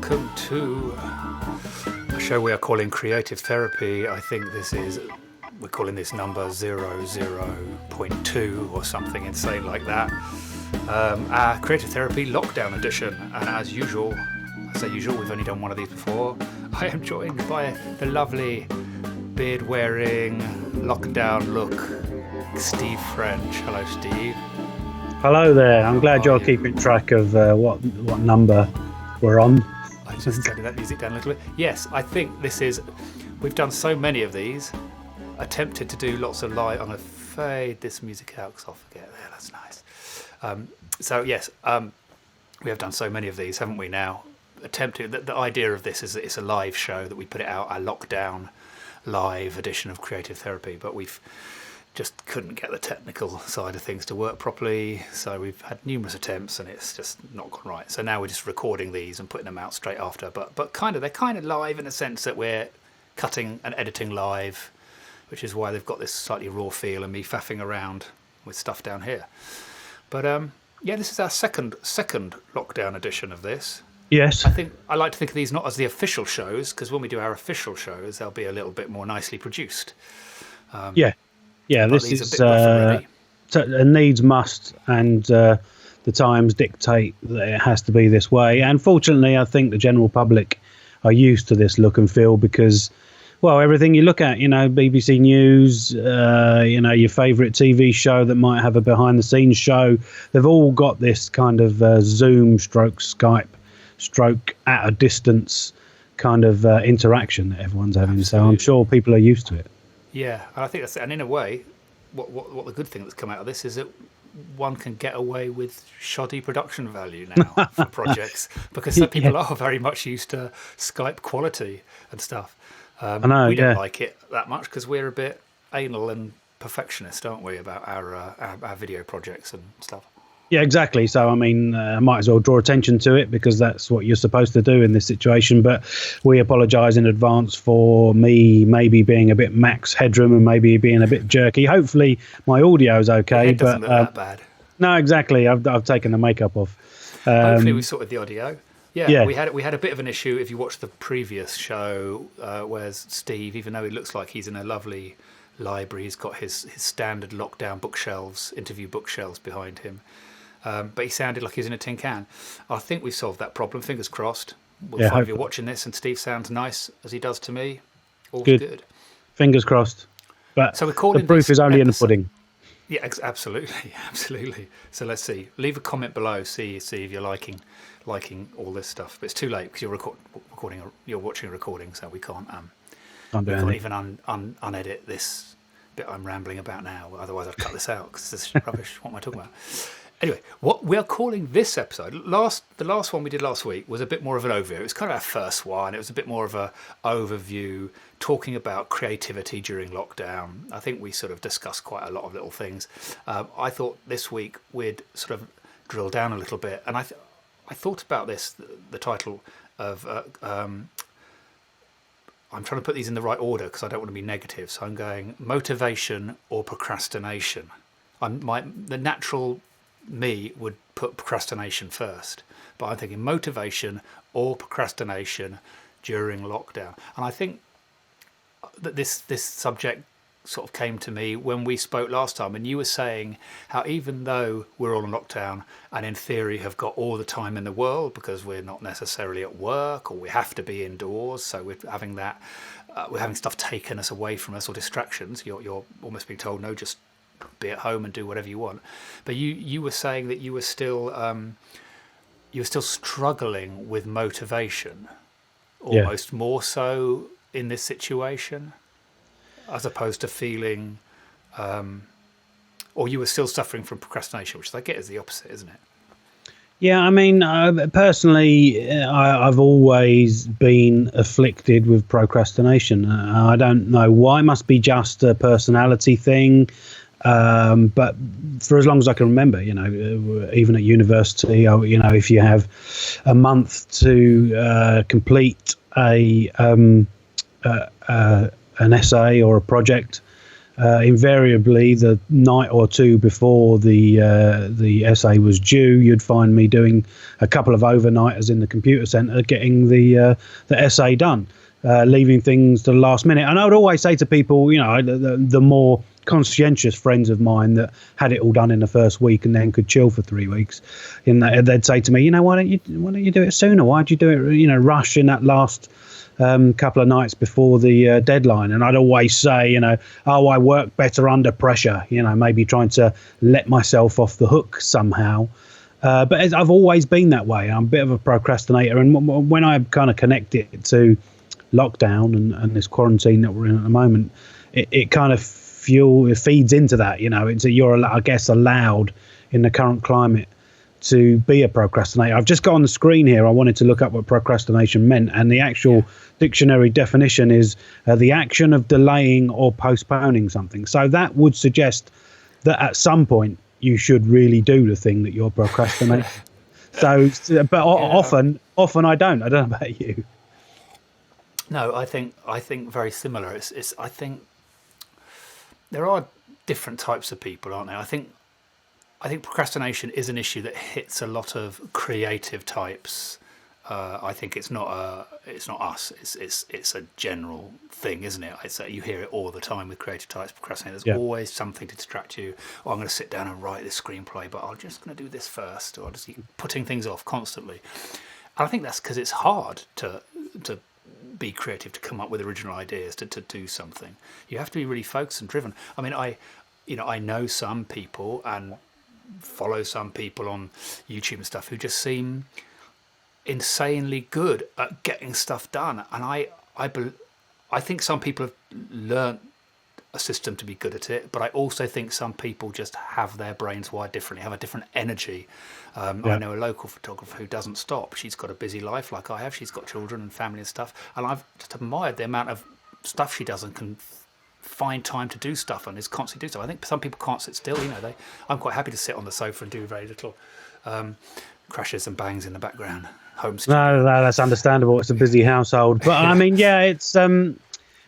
welcome to a show we are calling Creative Therapy. I think we're calling this number 00.2 or something insane like that. Our Creative Therapy Lockdown Edition. And as usual, we've only done one of these before. I am joined by the lovely beard-wearing, lockdown look, Steve French. Hello, Steve. Hello there. I'm glad you're keeping track of what number we're on. I just turned that music down a little bit. Yes, I think we've done so many of these, attempted to do lots of live. I'm going to fade this music out because I'll forget. There, that's nice. We have done so many of these, haven't we now? The idea of this is that it's a live show, that we put it out, our lockdown live edition of Creative Therapy, but we've just couldn't get the technical side of things to work properly, so we've had numerous attempts and it's just not gone right. So now we're just recording these and putting them out straight after, but they're kind of live in a sense that we're cutting and editing live, which is why they've got this slightly raw feel and me faffing around with stuff down here. But this is our second lockdown edition of this. Yes. I like to think of these not as the official shows, because when we do our official shows, they'll be a little bit more nicely produced. Yeah, this is a needs must, and the times dictate that it has to be this way. And fortunately, I think the general public are used to this look and feel because, well, everything you look at, BBC News, your favourite TV show that might have a behind-the-scenes show, they've all got this kind of Zoom stroke Skype stroke at a distance kind of interaction that everyone's having. Absolutely. So I'm sure people are used to it. Yeah, and I think that's, and in a way, what the good thing that's come out of this is that one can get away with shoddy production value now for projects, because some people are very much used to Skype quality and stuff. We don't like it that much because we're a bit anal and perfectionist, aren't we, about our video projects and stuff. Yeah, exactly. So, I mean, I might as well draw attention to it because that's what you're supposed to do in this situation. But we apologise in advance for me maybe being a bit max headroom and maybe being a bit jerky. Hopefully my audio is okay. It doesn't look that bad. No, exactly. I've taken the makeup off. Hopefully we sorted the audio. Yeah, we had a bit of an issue. If you watch the previous show, where Steve, even though he looks like he's in a lovely library, he's got his standard lockdown bookshelves, interview bookshelves behind him. But he sounded like he was in a tin can. I think we've solved that problem. Fingers crossed. If you're watching this and Steve sounds nice as he does to me, all's good. Fingers crossed. But so we're calling the proof is only in the pudding. Yeah, absolutely. So let's see. Leave a comment below. See if you're liking all this stuff. But it's too late because you're watching a recording, so we can't even unedit this bit I'm rambling about now. Otherwise, I'd cut this out because this is rubbish. What am I talking about? Anyway, what we are calling this episode, the last one we did last week was a bit more of an overview. It was kind of our first one. It was a bit more of a overview, talking about creativity during lockdown. I think we sort of discussed quite a lot of little things. I thought this week we'd sort of drill down a little bit. And I thought about this, the title of... I'm trying to put these in the right order because I don't want to be negative. So I'm going motivation or procrastination. The natural... me would put procrastination first, but I'm thinking motivation or procrastination during lockdown. And I think that this subject sort of came to me when we spoke last time, and you were saying how even though we're all in lockdown and in theory have got all the time in the world because we're not necessarily at work or we have to be indoors, so we're having stuff taken us away from us or distractions. You're almost being told, no, just be at home and do whatever you want. But you were saying that you were still struggling with motivation, almost more so in this situation, as opposed to feeling, or you were still suffering from procrastination, which I get is the opposite, isn't it? Yeah, I mean, personally, I've always been afflicted with procrastination. I don't know why. It must be just a personality thing. But for as long as I can remember, even at university, if you have a month to complete an essay or a project, invariably the night or two before the essay was due, you'd find me doing a couple of overnighters in the computer centre getting the essay done, leaving things to the last minute. And I would always say to people, you know, the more conscientious friends of mine that had it all done in the first week and then could chill for 3 weeks, and they'd say to me, you know, why don't you do it sooner? Why'd you do it, you know, rush in that last couple of nights before the deadline? And I'd always say, you know, oh, I work better under pressure, you know, maybe trying to let myself off the hook somehow. But I've always been that way. I'm a bit of a procrastinator. And when I kind of connect it to lockdown and this quarantine that we're in at the moment, it kind of it feeds into that, you know. You're, I guess, allowed in the current climate to be a procrastinator. I've just got on the screen here, I wanted to look up what procrastination meant, and the actual dictionary definition is the action of delaying or postponing something. So that would suggest that at some point you should really do the thing that you're procrastinating. But often I don't know about you. No, I think very similar. It's I think there are different types of people, aren't there? I think procrastination is an issue that hits a lot of creative types. I think it's not us. It's a general thing, isn't it? I'd say you hear it all the time with creative types procrastinating. There's always something to distract you. Oh, I'm going to sit down and write this screenplay, but I'm just going to do this first, or I'll just keep putting things off constantly. And I think that's because it's hard to be creative, to come up with original ideas, to do something. You have to be really focused and driven. I mean, I know some people and follow some people on YouTube and stuff who just seem insanely good at getting stuff done. And I think some people have learned a system to be good at it, but I also think some people just have their brains wired differently, have a different energy. I know a local photographer who doesn't stop. She's got a busy life like I have. She's got children and family and stuff, and I've just admired the amount of stuff she does and can find time to do stuff and is constantly doing stuff. I think some people can't sit still. You know, I'm quite happy to sit on the sofa and do very little. Crashes and bangs in the background. Home studio. No, that's understandable. It's a busy household, but I mean, it's.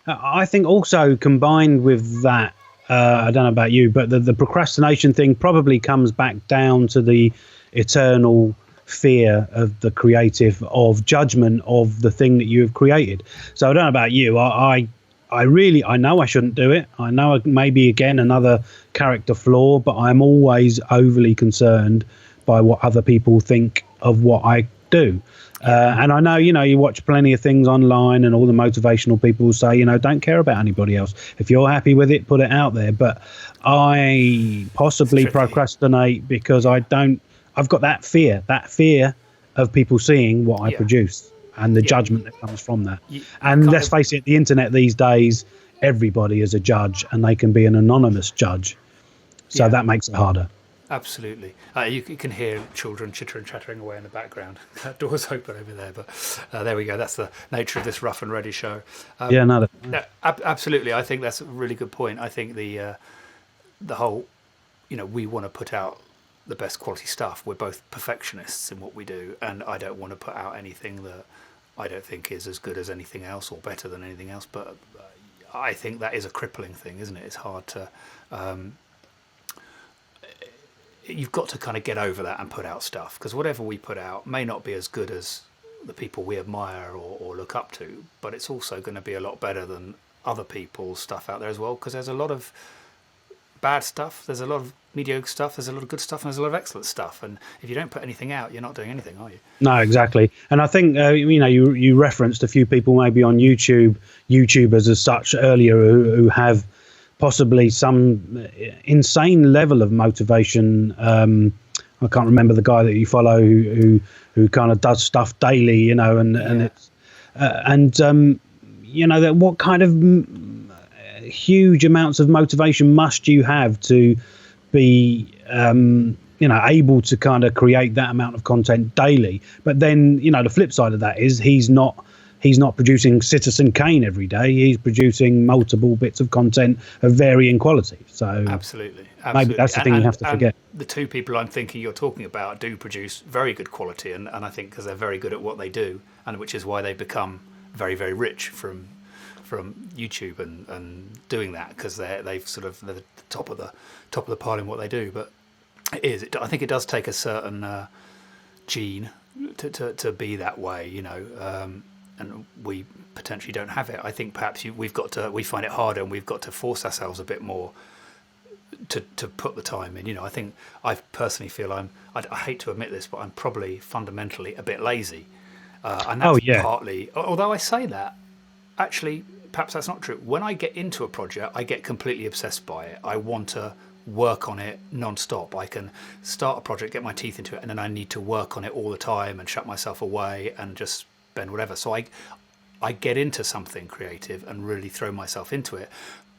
I think also combined with that, I don't know about you, but the procrastination thing probably comes back down to the eternal fear of the creative, of judgment of the thing that you have created. So I don't know about you. I know I shouldn't do it. I know maybe again another character flaw, but I'm always overly concerned by what other people think of what I do. And I know, you know, you watch plenty of things online and all the motivational people say, you know, don't care about anybody else. If you're happy with it, put it out there. But I possibly procrastinate because I've got that fear of people seeing what I produce and the judgment that comes from that. And let's face it, the internet these days, everybody is a judge and they can be an anonymous judge. So that makes it harder. Absolutely. You can hear children chittering, chattering away in the background. That door's open over there, but there we go. That's the nature of this rough and ready show. Absolutely. I think that's a really good point. I think the whole, you know, we want to put out the best quality stuff. We're both perfectionists in what we do, and I don't want to put out anything that I don't think is as good as anything else or better than anything else. But I think that is a crippling thing, isn't it? It's hard to... you've got to kind of get over that and put out stuff, because whatever we put out may not be as good as the people we admire or look up to, but it's also going to be a lot better than other people's stuff out there as well, because there's a lot of bad stuff, there's a lot of mediocre stuff, there's a lot of good stuff, and there's a lot of excellent stuff, and if you don't put anything out, you're not doing anything, are you? No, exactly. And I think you know, you referenced a few people maybe on YouTubers as such earlier who have possibly some insane level of motivation. I can't remember the guy that you follow who kind of does stuff daily, you know, and it's you know, that what kind of huge amounts of motivation must you have to be you know, able to kind of create that amount of content daily? But then, you know, the flip side of that is he's not producing Citizen Kane every day. He's producing multiple bits of content of varying quality. So absolutely. Maybe that's the thing you have to forget. The two people I'm thinking you're talking about do produce very good quality, and I think because they're very good at what they do, and which is why they become very, very rich from from YouTube and doing that, because they're the top of the pile in what they do. But I think it does take a certain gene to be that way, and we potentially don't have it. I think perhaps we find it harder, and we've got to force ourselves a bit more to put the time in. I think I personally feel I hate to admit this, but I'm probably fundamentally a bit lazy, and that's partly. Although I say that, actually, perhaps that's not true. When I get into a project, I get completely obsessed by it. I want to work on it non-stop. I can start a project, get my teeth into it, and then I need to work on it all the time and shut myself away and just spend whatever. So I get into something creative and really throw myself into it.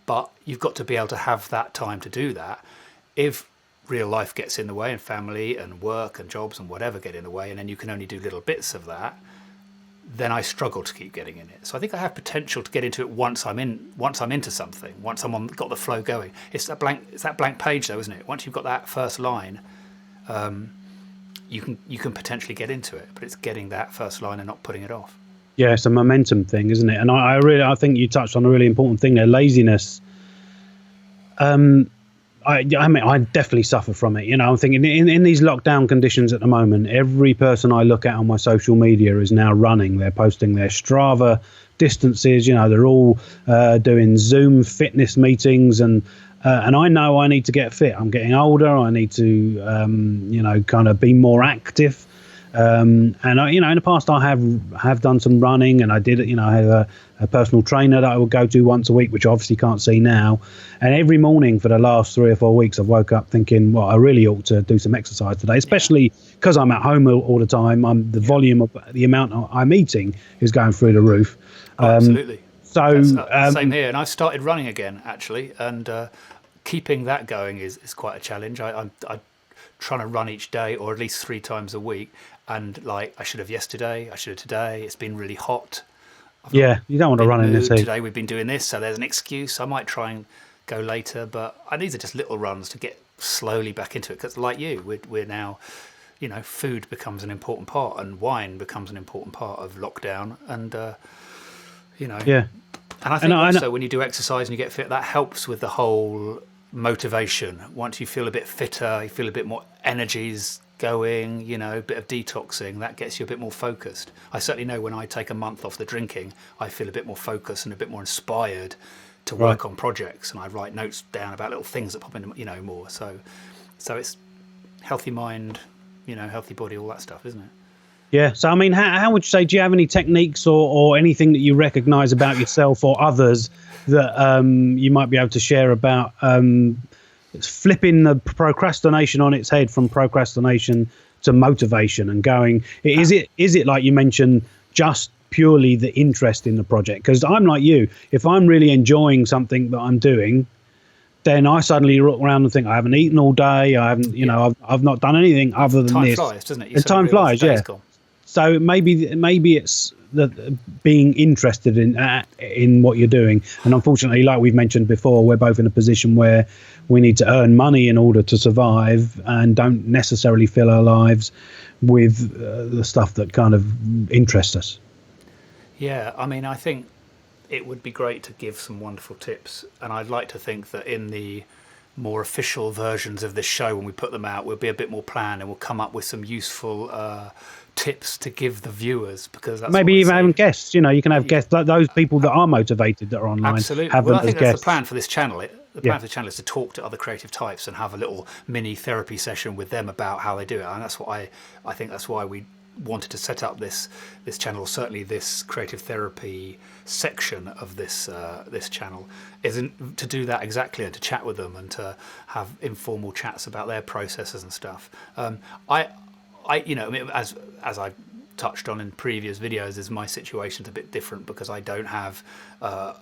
But you've got to be able to have that time to do that. If real life gets in the way, and family and work and jobs and whatever get in the way, and then you can only do little bits of that, then I struggle to keep getting in it. So I think I have potential to get into it once I'm into something, once I'm got the flow going. It's that blank page though, isn't it? Once you've got that first line, you can potentially get into it, but it's getting that first line and not putting it off. Yeah, it's a momentum thing, isn't it? And I think you touched on a really important thing there, laziness. I mean, I definitely suffer from it. I'm thinking in these lockdown conditions at the moment, every person I look at on my social media is now running. They're posting their Strava distances. They're all doing Zoom fitness meetings, and I know I need to get fit. I'm getting older. I need to, kind of be more active. And I, in the past I have done some running, and I did, I have a personal trainer that I would go to once a week, which I obviously can't see now. And every morning for the last 3 or 4 weeks, I've woke up thinking, well, I really ought to do some exercise today, especially because I'm at home all the time. The volume of the amount I'm eating is going through the roof. Absolutely. So same here, and I've started running again actually, and keeping that going is quite a challenge. I'm trying to run each day, or at least 3 times a week. And like, I should have yesterday, I should have today. It's been really hot. You don't want to run in this heat. Today we've been doing this, so there's an excuse. I might try and go later, but these are just little runs to get slowly back into it. Because like you, we're now, food becomes an important part, and wine becomes an important part of lockdown. And Yeah. And I think also when you do exercise and you get fit, that helps with the whole motivation. Once you feel a bit fitter, you feel a bit more energies going, a bit of detoxing, that gets you a bit more focused. I certainly know when I take a month off the drinking, I feel a bit more focused and a bit more inspired to work on projects, and I write notes down about little things that pop in, more. So it's healthy mind, healthy body, all that stuff, isn't it? Yeah. So, I mean, how would you say, do you have any techniques or anything that you recognize about yourself or others that you might be able to share about it's flipping the procrastination on its head from procrastination to motivation and going, is it like you mentioned, just purely the interest in the project? Because I'm like you, if I'm really enjoying something that I'm doing, then I suddenly look around and think, I haven't eaten all day. I haven't, I've not done anything other than this. Time flies, doesn't it? And time flies, yeah. So maybe it's being interested in what you're doing. And unfortunately, like we've mentioned before, we're both in a position where we need to earn money in order to survive, and don't necessarily fill our lives with the stuff that kind of interests us. Yeah, I mean, I think it would be great to give some wonderful tips, and I'd like to think that in the more official versions of this show, when we put them out, we'll be a bit more planned and we'll come up with some useful tips to give the viewers, because that's maybe even having guests. You can have guests, like those people that are motivated that are online. Absolutely. Have them I think as that's guests. the plan for this channel. The plan for the channel is to talk to other creative types and have a little mini therapy session with them about how they do it. And that's what I think that's why we wanted to set up this channel, certainly this creative therapy section of this channel, isn't to do that exactly, and to chat with them and to have informal chats about their processes and stuff. I mean, as I touched on in previous videos, is my situation's a bit different because I don't have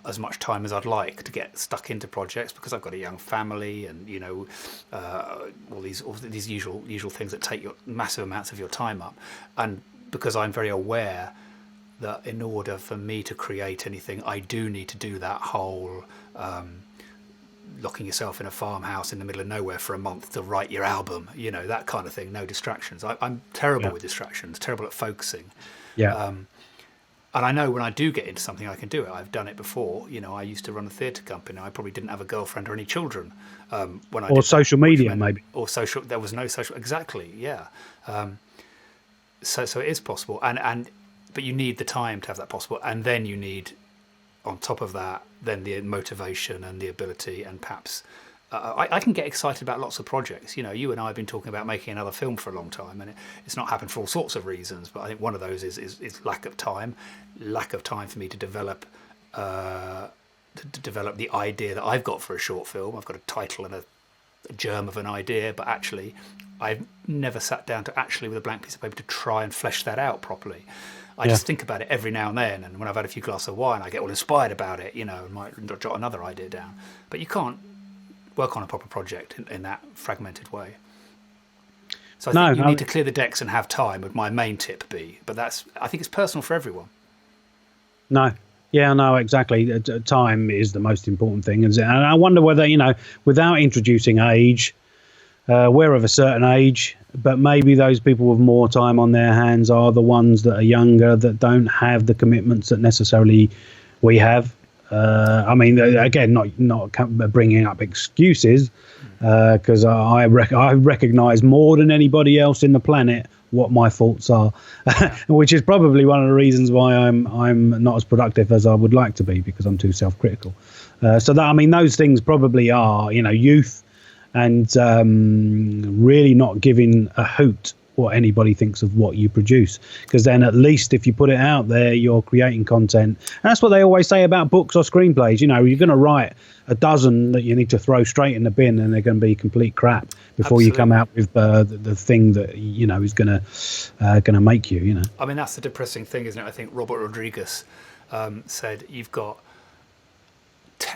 as much time as I'd like to get stuck into projects, because I've got a young family and all these usual things that take your massive amounts of your time up, and because I'm very aware that in order for me to create anything, I do need to do that whole locking yourself in a farmhouse in the middle of nowhere for a month to write your album, that kind of thing. No distractions. I'm terrible with distractions, terrible at focusing. And I know when I do get into something, I can do it. I've done it before. I used to run a theatre company. I probably didn't have a girlfriend or any children when I or did social that, media, maybe. Or social. There was no social. Exactly. Yeah. So it is possible, but you need the time to have that possible, and then you need, on top of that, then the motivation and the ability, and perhaps I can get excited about lots of projects. You and I have been talking about making another film for a long time, and it's not happened for all sorts of reasons. But I think one of those is lack of time for me to develop the idea that I've got for a short film. I've got a title and a germ of an idea, but actually, I've never sat down to actually with a blank piece of paper to try and flesh that out properly. I just think about it every now and then, and when I've had a few glasses of wine, I get all inspired about it, and might jot another idea down. But you can't work on a proper project in that fragmented way. So I think you need to clear the decks and have time would my main tip be. But I think it's personal for everyone. No. Yeah, no, exactly. Time is the most important thing. And I wonder whether, without introducing age, we're of a certain age, but maybe those people with more time on their hands are the ones that are younger, that don't have the commitments that necessarily we have. I mean, again, not bringing up excuses, because I recognise more than anybody else in the planet what my faults are, which is probably one of the reasons why I'm not as productive as I would like to be, because I'm too self-critical. So that, I mean, those things probably are, youth, and really not giving a hoot what anybody thinks of what you produce, because then at least if you put it out there, you're creating content. And that's what they always say about books or screenplays. You're going to write a dozen that you need to throw straight in the bin, and they're going to be complete crap before you come out with the thing that is going to make you. I mean, that's the depressing thing, isn't it? I think Robert Rodriguez said you've got.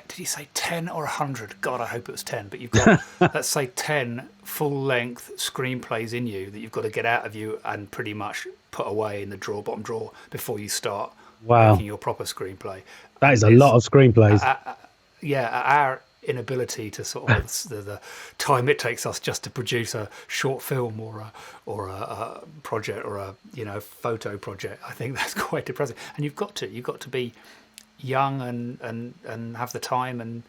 Did he say 10 or 100? God, I hope it was 10. But you've got, let's say, 10 full-length screenplays in you that you've got to get out of you and pretty much put away in the bottom drawer before you start making your proper screenplay. That is a lot of screenplays. Our inability to sort of the time it takes us just to produce a short film or a project or a photo project, I think that's quite depressing. And you've got to be young and have the time and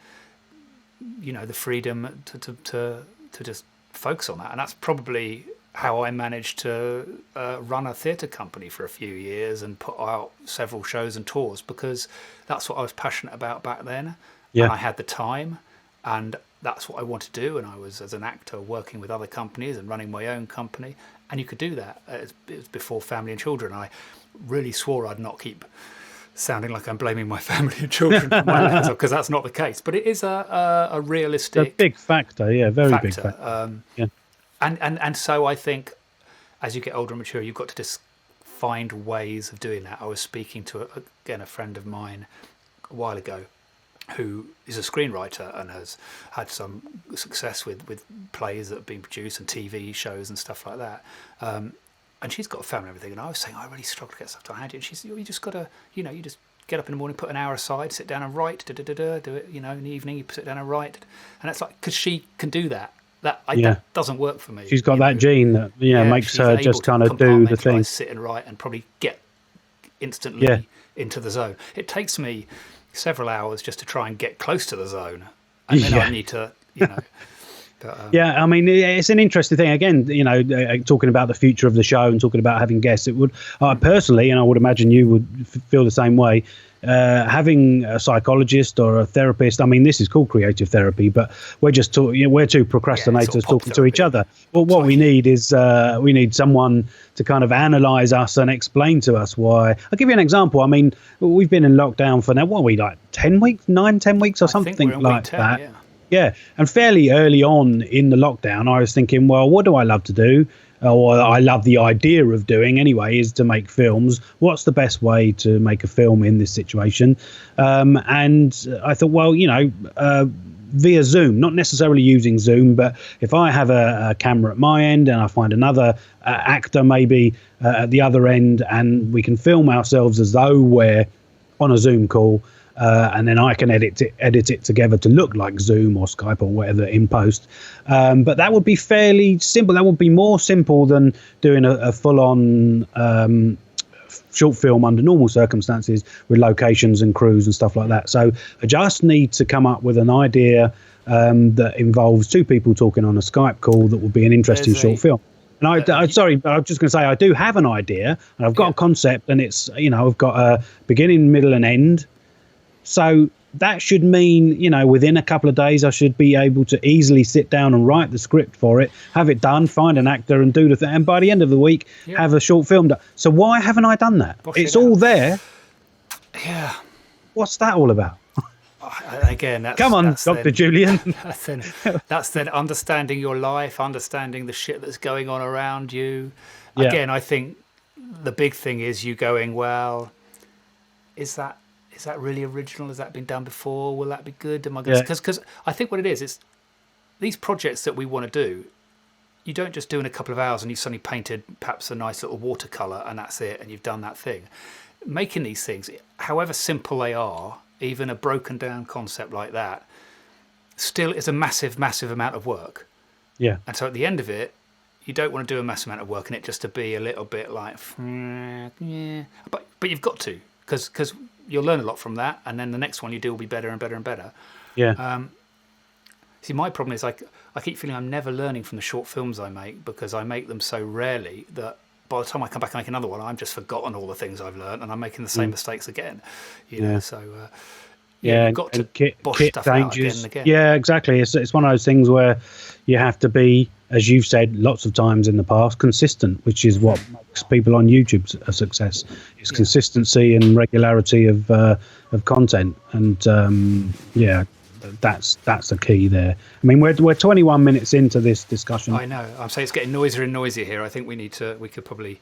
the freedom to just focus on that. And that's probably how I managed to run a theatre company for a few years and put out several shows and tours, because that's what I was passionate about back then. And I had the time, and that's what I wanted to do. And I was, as an actor, working with other companies and running my own company, and you could do that. It was before family and children. I really swore I'd not keep sounding like I'm blaming my family and children for my lack of, because that's not the case. But it is a realistic, a big factor, very big factor. And so I think as you get older and mature, you've got to just find ways of doing that. I was speaking to a friend of mine a while ago, who is a screenwriter and has had some success with plays that have been produced and TV shows and stuff like that. And she's got a family and everything. And I was saying, I really struggle to get stuff to hand. And she said, you just got to, you just get up in the morning, put an hour aside, sit down and write, do it, in the evening, you sit down and write. And it's like, because she can do that. That doesn't work for me. She's got that gene that makes her just kind of do the thing. Sit and write and probably get instantly into the zone. It takes me several hours just to try and get close to the zone. And then I need to, I mean, it's an interesting thing. Again, talking about the future of the show and talking about having guests, it would personally, and I would imagine you would feel the same way, having a psychologist or a therapist. I mean, this is called creative therapy, but we're just we're two procrastinators talking to each other. Well, what we need is we need someone to kind of analyze us and explain to us why. I'll give you an example. I mean, we've been in lockdown for now, 10 weeks, 10 weeks or something like 10, that. Yeah, and fairly early on in the lockdown, I was thinking, well, what do I love to do? Or I love the idea of doing anyway, is to make films. What's the best way to make a film in this situation? And I thought, well, via Zoom, not necessarily using Zoom, but if I have a camera at my end and I find another actor maybe at the other end, and we can film ourselves as though we're on a Zoom call, and then I can edit it together to look like Zoom or Skype or whatever in post. But that would be fairly simple. That would be more simple than doing a full-on short film under normal circumstances with locations and crews and stuff like that. So I just need to come up with an idea that involves two people talking on a Skype call that would be an interesting short film. And sorry, I was just going to say, I do have an idea and I've got a concept, and it's, I've got a beginning, middle and end. So that should mean, within a couple of days, I should be able to easily sit down and write the script for it, have it done, find an actor and do the thing. And by the end of the week, have a short film done. So why haven't I done that? It's all there. Yeah. What's that all about? Again, come on, Dr. Julian. That's then understanding your life, understanding the shit that's going on around you. Yeah. Again, I think the big thing is you going, well, is that really original? Has that been done before? Will that be good? Am I going? Because I think what it is, it's these projects that we want to do. You don't just do in a couple of hours and you've suddenly painted perhaps a nice little watercolor and that's it, and you've done that thing. Making these things, however simple they are, even a broken down concept like that, still is a massive, massive amount of work. Yeah. And so at the end of it, you don't want to do a massive amount of work in it just to be a little bit like, yeah. But you've got to, because you'll learn a lot from that, and then the next one you do will be better and better and better. Yeah. See, my problem is I keep feeling I'm never learning from the short films I make, because I make them so rarely that by the time I come back and make another one, I'm just forgotten all the things I've learned, and I'm making the same mistakes again. So you've got to bosh stuff out again and again. Yeah, exactly. It's one of those things where you have to be, as you've said lots of times in the past, consistent, which is what makes people on YouTube a success. It's consistency and regularity of content, and that's the key there. I mean, we're 21 minutes into this discussion. I know. I'm saying it's getting noisier and noisier here. I think we could probably.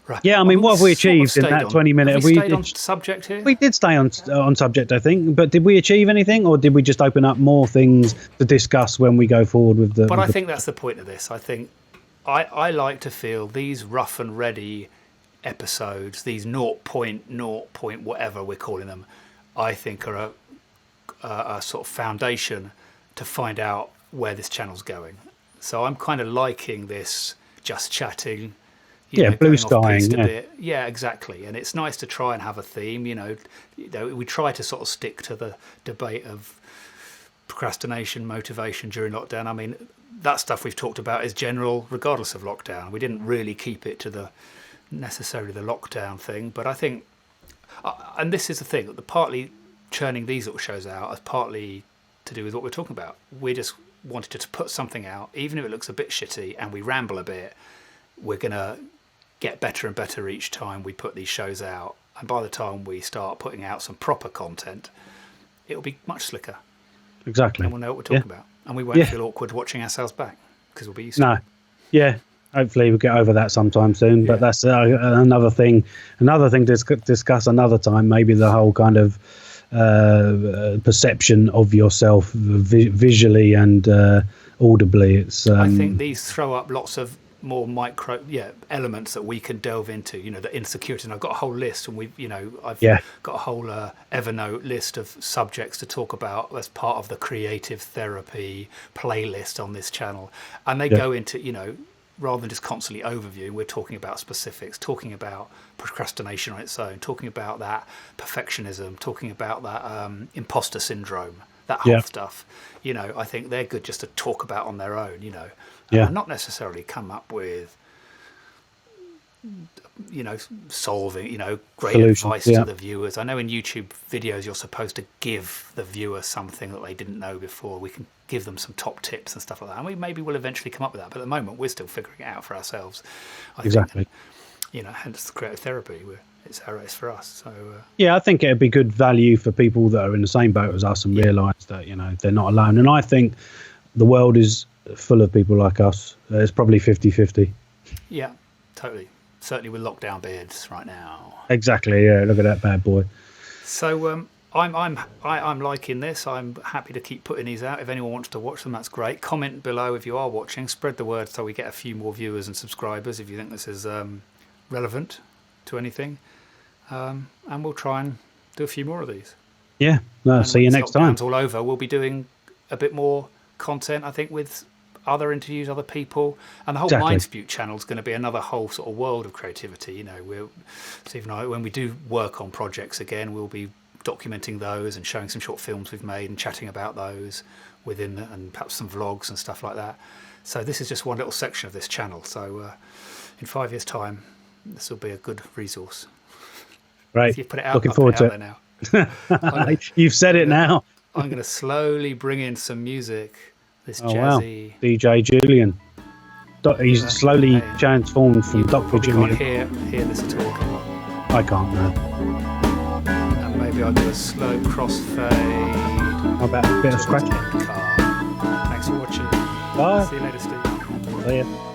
Right. Yeah, I mean, what have we achieved in that 20 minutes? Have we stayed on subject here? We did stay on subject, I think, but did we achieve anything, or did we just open up more things to discuss when we go forward with the? But I think that's the point of this. I think I like to feel these rough and ready episodes, these 0.0 whatever we're calling them, I think are a sort of foundation to find out where this channel's going. So I'm kind of liking this just chatting, blue skying, a bit. Yeah, exactly. And it's nice to try and have a theme. We try to sort of stick to the debate of procrastination, motivation during lockdown. I mean, that stuff we've talked about is general regardless of lockdown. We didn't really keep it to necessarily the lockdown thing, but I think, and this is the thing, that partly churning these little shows out is partly to do with what we're talking about. We just wanted to put something out, even if it looks a bit shitty and we ramble a bit, we're going to get better and better each time we put these shows out. And by the time we start putting out some proper content, it'll be much slicker. Exactly. And we'll know what we're talking about. And we won't feel awkward watching ourselves back, because we'll be used to it. Yeah. Hopefully we'll get over that sometime soon. But that's another thing to discuss another time, maybe the whole kind of perception of yourself visually and audibly. I think these throw up lots of more micro elements that we can delve into, the insecurity. And I've got a whole list, and I've got a whole Evernote list of subjects to talk about as part of the Creative Therapy playlist on this channel, and they go into rather than just constantly overviewing, we're talking about specifics, talking about procrastination on its own, talking about that perfectionism, talking about that imposter syndrome, that whole stuff. I think they're good just to talk about on their own, and not necessarily come up with, solving, great solutions, advice to the viewers. I know in YouTube videos you're supposed to give the viewer something that they didn't know before. We can give them some top tips and stuff like that, and we maybe will eventually come up with that. But at the moment, we're still figuring it out for ourselves. I think, hence the creative therapy. It's for us. So I think it'd be good value for people that are in the same boat as us and realise that they're not alone. And I think the world is full of people like us. It's probably 50-50. Yeah, totally. Certainly with lockdown beards right now. Exactly. Yeah. Look at that bad boy. So I'm liking this. I'm happy to keep putting these out. If anyone wants to watch them, that's great. Comment below if you are watching. Spread the word so we get a few more viewers and subscribers if you think this is relevant to anything. And we'll try and do a few more of these. Yeah. See you next time. All over. We'll be doing a bit more content, I think, with other interviews, other people, and the whole Mindspew channel is going to be another whole sort of world of creativity. You know, Steve and I, when we do work on projects again, we'll be documenting those and showing some short films we've made and chatting about those within, and perhaps some vlogs and stuff like that. So this is just one little section of this channel. So in 5 years' time, this will be a good resource. Right. You put it out. Looking forward to it. Now. You've said it now. I'm going to slowly bring in some music. This jazzy. Wow. DJ Julian. He's slowly transformed from Dr. Julian. You can't hear this at all. I can't, no. And maybe I'll do a slow crossfade. How about a bit of scratching? Thanks for watching. Bye. See you later, Steve. See ya.